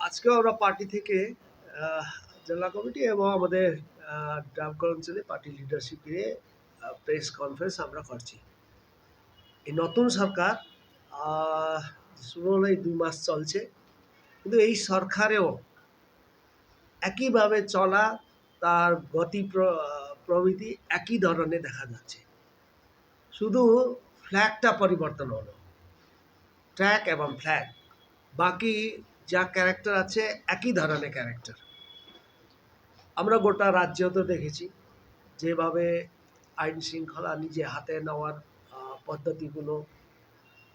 আজকেও আমরা পার্টি থেকে জেলা কমিটি এবং আমাদের ডাবগ্রাম অঞ্চলে পার্টি লিডারশিপ নিয়ে প্রেস কনফারেন্স আমরা করছি। এই নতুন সরকার শুরু হলো এই ২ মাস চলছে। কিন্তু এই সরকারেও একইভাবে চলা, তার গতি প্রভৃতি একই ধরনের দেখা যাচ্ছে। শুধু ফ্ল্যাগটা পরিবর্তন হলো, ট্র্যাক এবং ফ্ল্যাগ। বাকি যা ক্যারেক্টার আছে একই ধরনের ক্যারেক্টার। আমরা গোটা রাজ্যতে দেখেছি যেভাবে আইন শৃঙ্খলা নিজে হাতে নেওয়ার পদ্ধতিগুলো,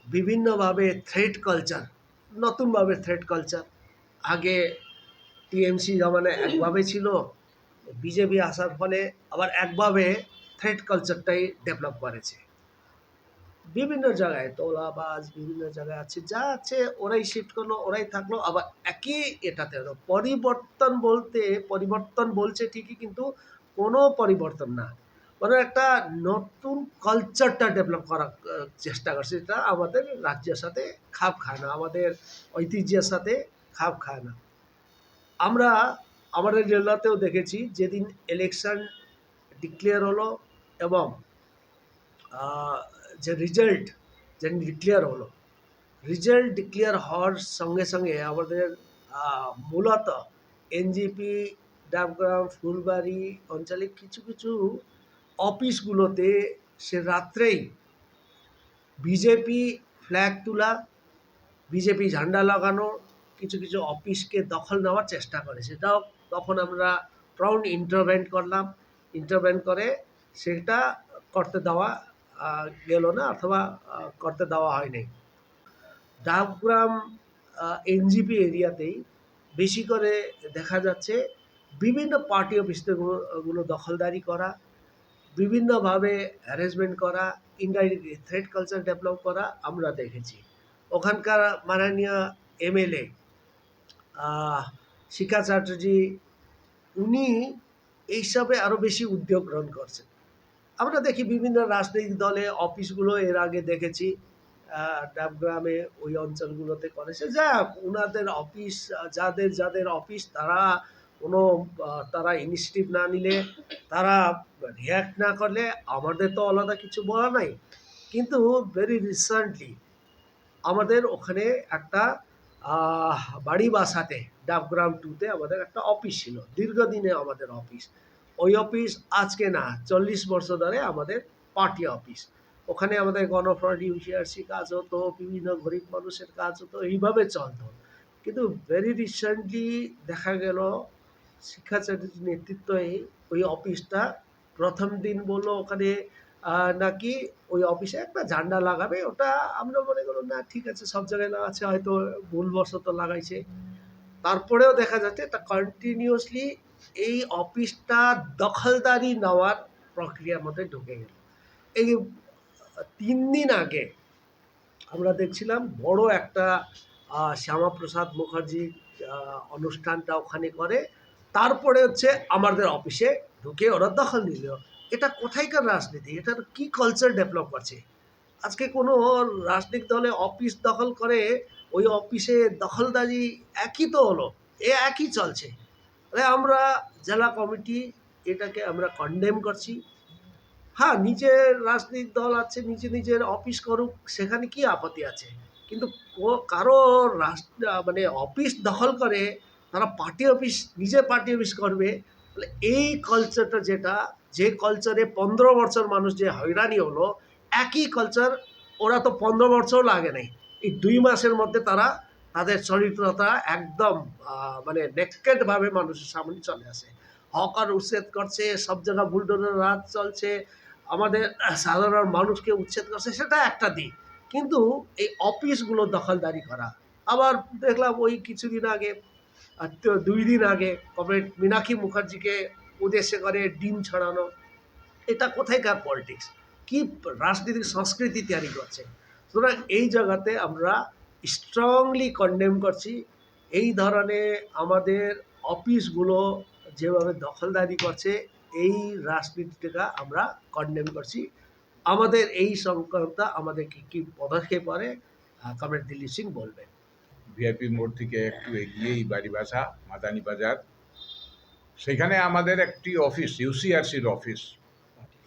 বিভিন্নভাবে থ্রেট কালচার, নতুনভাবে থ্রেট কালচার। আগে টিএমসি জমানায় একভাবে ছিল, বিজেপি আসার ফলে আবার একভাবে থ্রেট কালচারটাই ডেভেলপ করেছে। বিভিন্ন জায়গায় তোলাবাজ বিভিন্ন জায়গায় আছে, যা আছে ওরাই শিফট করলো, ওরাই থাকলো, আবার একই এটাতে হলো। পরিবর্তন বলছে ঠিকই, কিন্তু কোনো পরিবর্তন না, মানে একটা নতুন কালচারটা ডেভেলপ করার চেষ্টা করছে, যেটা আমাদের রাজ্যের সাথে খাপ খায় না, আমাদের ঐতিহ্যের সাথে খাপ খায় না। আমরা আমাদের জেলাতেও দেখেছি, যেদিন ইলেকশন ডিক্লেয়ার হলো এবং যে রেজাল্ট ডিক্লেয়ার হলো, রেজাল্ট ডিক্লেয়ার হওয়ার সঙ্গে সঙ্গে আমাদের মূলত এনজিপি, ডাবগ্রাম, ফুলবাড়ি অঞ্চলে কিছু কিছু অফিসগুলোতে সে রাত্রেই বিজেপি ফ্ল্যাগ তোলা, বিজেপি ঝান্ডা লাগানো, কিছু কিছু অফিসকে দখল নেওয়ার চেষ্টা করে। সেটাও তখন আমরা প্রউন্ড ইন্টারভেন করে সেটা করতে দেওয়া গেল না, অথবা করতে দেওয়া হয়নি। ডাবগ্রাম এনজিপি এরিয়াতেই বেশি করে দেখা যাচ্ছে বিভিন্ন পার্টি অফিসগুলো দখলদারি করা, বিভিন্নভাবে হ্যারাসমেন্ট করা, ইনডাইরেক্টলি থ্রেট কালচার ডেভেলপ করা আমরা দেখেছি। ওখানকার মাননীয় এমএলএ শিখা চ্যাটার্জি, উনি এইসবে আরও বেশি উদ্যোগ গ্রহণ করছেন। আমরা দেখি বিভিন্ন রাজনৈতিক দলে অফিসগুলো এর আগে দেখেছি ডাবগ্রামে ওই অঞ্চলগুলোতে করেছে, যা ওনাদের অফিস, যাদের অফিস, তারা কোনো তারা ইনিশিয়েটিভ না নিলে, তারা রিয়্যাক্ট না করলে আমাদের তো আলাদা কিছু বলা নাই। কিন্তু ভেরি রিসেন্টলি আমাদের ওখানে একটা বাড়ি বাসাতে ডাবগ্রাম 2-তে আমাদের একটা অফিস ছিল, দীর্ঘদিনে আমাদের অফিস। ওই অফিস আজকে না, 40 বছর ধরে আমাদের পার্টি অফিস। ওখানে আমাদের গণফ্রন্ট ইউসিআরসি কাজ হতো, বিভিন্ন গরিব মানুষের কাজ হতো, এইভাবে চলতো। কিন্তু ভেরি রিসেন্টলি দেখা গেল শিক্ষা চ্যাটার্জির নেতৃত্বে ওই অফিসটা প্রথম দিন বললো ওখানে নাকি ওই অফিসে একটা ঝান্ডা লাগাবে। ওটা আমরা মনে করলাম না, ঠিক আছে, সব জায়গায় লাগাচ্ছে, হয়তো ভুলবশত লাগাইছে। তারপরেও দেখা যাচ্ছে এটা কন্টিনিউয়াসলি এই অফিসটা দখলদারি নেওয়ার প্রক্রিয়ার মধ্যে ঢুকে গেল। এই 3 দিন আগে আমরা দেখছিলাম বড় একটা শ্যামাপ্রসাদ মুখার্জির অনুষ্ঠানটা ওখানে করে, তারপরে হচ্ছে আমাদের অফিসে ঢুকে ওরা দখল নিল। এটা কোথায়কার রাজনীতি? এটার কি কালচার ডেভেলপ করছে? আজকে কোনো রাজনৈতিক দলে অফিস দখল করে, ওই অফিসে দখলদারি একই তো হলো, একই চলছে। তাহলে আমরা জেলা কমিটি এটাকে আমরা কনডেম করছি। হ্যাঁ, নিজের রাজনৈতিক দল আছে, নিজের অফিস করুক, সেখানে কি আপত্তি আছে? কিন্তু কারো মানে অফিস দখল করে তারা পার্টি অফিস, নিজের পার্টি অফিস করবে, তাহলে এই কালচারটা, যে কালচারে 15 বছর মানুষ যে হয়রানি হলো, একই কালচার ওরা তো 15 বছরও লাগে নাই, এই 2 মাসের মধ্যে তারা তাদের চরিত্রতা একদম মানে নেকেডভাবে মানুষের সামনে চলে আসে। হকার উচ্ছেদ করছে, সব জায়গায় বুলডোজার রাজ চলছে, আমাদের সাধারণ মানুষকে উচ্ছেদ করছে, সেটা একটা দিক। কিন্তু এই অফিসগুলো দখলদারি করা, আবার দেখলাম ওই কিছুদিন আগে, 2 দিন আগে কমরেড মীনাক্ষী মুখার্জিকে উদ্দেশ্য করে ডিম ছড়ানো। এটা কোথায়কার পলিটিক্স? কি রাজনৈতিক সংস্কৃতি তৈরি করছে? সুতরাং এই জায়গাতে আমরা স্ট্রংলি কন্ডেম করছি এই ধরনের আমাদের অফিসগুলো যেভাবে দখলদারি করছে, এই রাজনীতিটা আমরা কন্ডেম করছি। আমাদের এই সংক্রান্ত আমাদের কী কী পদক্ষেপ করে কমরেড দিলীপ সিং বলবেন। ভিআইপি মোড় থেকে একটু এগিয়েই বাড়িবাসা মাদানী বাজার, সেখানে আমাদের একটি অফিস, ইউসিআরসির অফিস,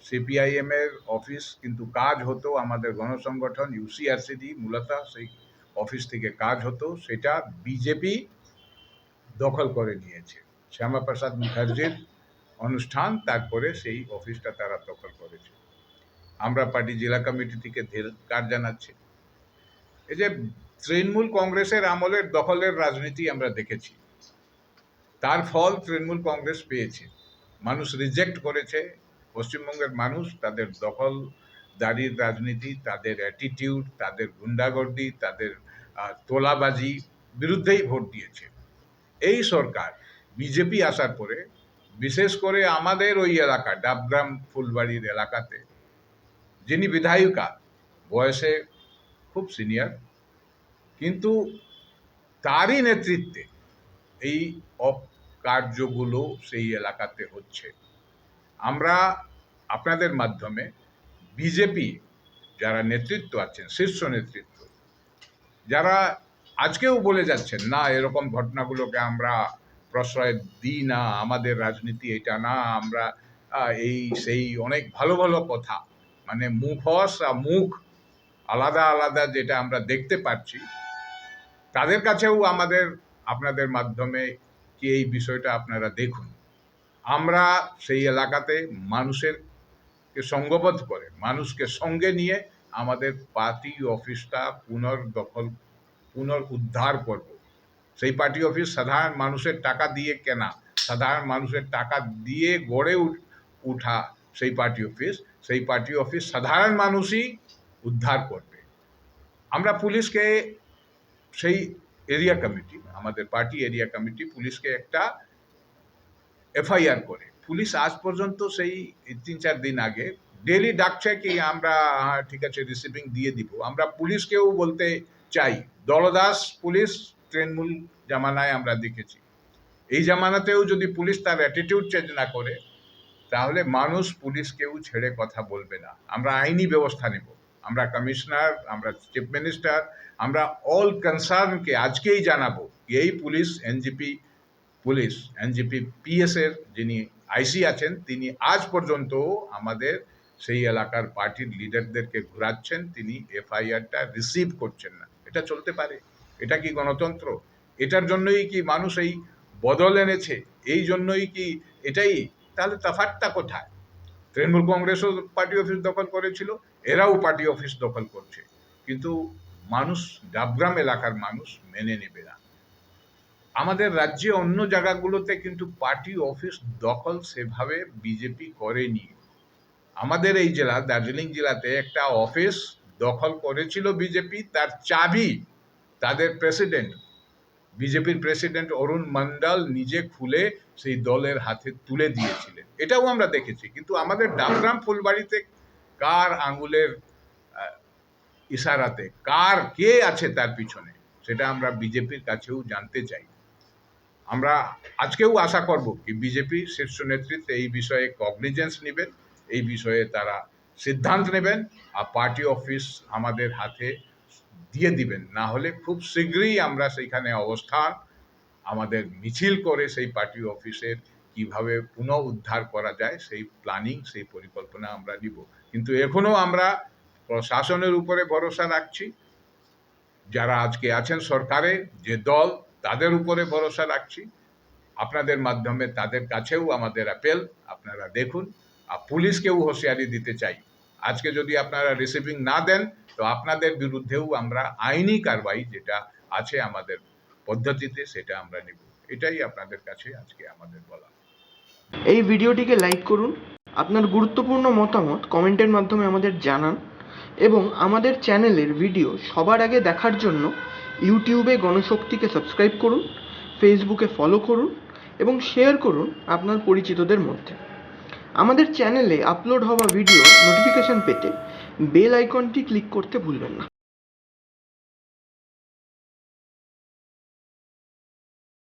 সিপিআইএম এর অফিস, কিন্তু কাজ হতো আমাদের গণসংগঠন ইউসিআরসিরই, মূলত সেই অফিস থেকে কাজ হতো, সেটা বিজেপি দখল করে নিয়েছে। শ্যামাপ্রসাদ মুখার্জির অনুষ্ঠান, তারপরে সেই অফিসটা তারা দখল করেছে। আমরা পার্টি জেলা কমিটি থেকে ধিক্কার জানাচ্ছি। এই যে তৃণমূল কংগ্রেসের আমলের দখলের রাজনীতি আমরা দেখেছি, তার ফল তৃণমূল কংগ্রেস পেয়েছে। মানুষ রিজেক্ট করেছে, পশ্চিমবঙ্গের মানুষ তাদের দখলদারির রাজনীতি, তাদের অ্যাটিটিউড, তাদের গুন্ডাগর্দি, তাদের তোলাবাজি বিরুদ্ধেই ভোট দিয়েছে। এই সরকার বিজেপি আসার পরে, বিশেষ করে আমাদের ওই এলাকা ডাবগ্রাম ফুলবাড়ির এলাকাতে, যিনি বিধায়িকা, বয়সে খুব সিনিয়র, কিন্তু তারই নেতৃত্বে এই অকার্যগুলো সেই এলাকাতে হচ্ছে। আমরা আপনাদের মাধ্যমে বিজেপি যারা নেতৃত্ব আছেন, শীর্ষ নেতৃত্ব, যারা আজকেও বলে যাচ্ছেন না এরকম ঘটনাগুলোকে আমরা প্রশ্রয় দিই না, আমাদের রাজনীতি এটা না, আমরা এই সেই অনেক ভালো ভালো কথা, মানে মুখোশ আর মুখ আলাদা আলাদা যেটা আমরা দেখতে পাচ্ছি, তাদের কাছেও আপনাদের মাধ্যমে কি এই বিষয়টা আপনারা দেখুন। আমরা সেই এলাকাতে মানুষকে সঙ্গবদ্ধ করে, মানুষকে সঙ্গে নিয়ে আমাদের পার্টি অফিসটা পুনরুদ্ধার করব। সেই পার্টি অফিস সাধারণ মানুষের টাকা দিয়ে কেনা, সাধারণ মানুষের টাকা দিয়ে গড়ে উঠা সেই পার্টি অফিস সাধারণ মানুষই উদ্ধার করবে। আমরা পুলিশকে, সেই এরিয়া কমিটি, আমাদের পার্টি এরিয়া কমিটি পুলিশকে একটা এফআইআর করে, পুলিশ আজ পর্যন্ত সেই 3-4 দিন আগে ডেলি ডাকছে কি আমরা ঠিক আছে রিসিভিং দিয়ে দিব। আমরা পুলিশকেও বলতে চাই, দলদাস পুলিশ তৃণমূল জামানায় আমরা দেখেছি, এই জামানাতেও যদি পুলিশ তার অ্যাটিটিউড চেঞ্জ না করে, তাহলে মানুষ পুলিশকেও ছেড়ে কথা বলবে না। আমরা আইনি ব্যবস্থা নেব, আমরা কমিশনার, আমরা চিফ মিনিস্টার, আমরা অল কনসার্নকে আজকেই জানাবো এই পুলিশ, এনজিপি পিএস এর যিনি আইসি আছেন, তিনি আজ পর্যন্ত আমাদের সেই এলাকার পার্টির লিডারদেরকে ঘোরাচ্ছেন, তিনি এফআইআরটা রিসিভ করছেন না। এটা চলতে পারে? এটা কি গণতন্ত্র? এটার জন্যই কি মানুষ এই বদল এনেছে? এই জন্যই কি এটাই? তাহলে তফাৎটা কোথায়? তৃণমূল কংগ্রেসও পার্টি অফিস দখল করেছিল, এরাও পার্টি অফিস দখল করছে, কিন্তু মানুষ, ডাবগ্রাম এলাকার মানুষ মেনে নেবে না। আমাদের রাজ্যে অন্য জায়গাগুলোতে কিন্তু পার্টি অফিস দখল সেভাবে বিজেপি করেনি। আমাদের এই জেলা, দার্জিলিং জেলাতে একটা অফিস দখল করেছিল বিজেপি, তার চাবি তাদের প্রেসিডেন্ট, বিজেপির প্রেসিডেন্ট অরুণ মন্ডল নিজে খুলে সেই দলের হাতে তুলে দিয়েছিলেন। এটাও আমরা দেখেছি। কিন্তু আমাদের ডাবগ্রাম ফুলবাড়িতে কার আঙ্গুলের ইশারাতে, কে আছে তার পিছনে, সেটা আমরা বিজেপির কাছেও জানতে চাই। আমরা আজকেও আশা করব কি বিজেপি শীর্ষ নেতৃত্ব এই বিষয়ে কগনিজেন্স নেবেন, এই বিষয়ে তারা সিদ্ধান্ত নেবেন, আর পার্টি অফিস আমাদের হাতে দিয়ে দিবেন। না হলে খুব শীঘ্রই আমরা সেইখানে অবস্থান, আমাদের মিছিল করে সেই পার্টি অফিসের কিভাবে পুনঃ উদ্ধার করা যায় সেই প্ল্যানিং, সেই পরিকল্পনা আমরা নিব। কিন্তু এখনো আমরা প্রশাসনের উপরে ভরসা রাখছি, যারা আজকে আছেন সরকারে যে দল, তাদের উপরে ভরসা রাখছি। আপনাদের মাধ্যমে তাদের কাছেও আমাদের অ্যাপেল, আপনারা দেখুন। আর পুলিশকেও হুঁশিয়ারি দিতে চাই, আজকে যদি আপনারা রিসিভিং না দেন তো আপনাদের বিরুদ্ধেও আমরা আইনি কারবাই যেটা আছে আমাদের পদ্ধতিতে সেটা আমরা নেব। এটাই আপনাদের কাছে আজকে আমাদের বলা। এই ভিডিওটিকে লাইক করুন, আপনার গুরুত্বপূর্ণ মতামত কমেন্টের মাধ্যমে আমাদের জানান, এবং আমাদের চ্যানেলের ভিডিও সবার আগে দেখার জন্য ইউটিউবে গণশক্তিকে সাবস্ক্রাইব করুন, ফেসবুকে ফলো করুন এবং শেয়ার করুন আপনার পরিচিতদের মধ্যে। আমাদের চ্যানেলে আপলোড হওয়া ভিডিও নোটিফিকেশন পেতে বেল আইকনটি ক্লিক করতে ভুলবেন না।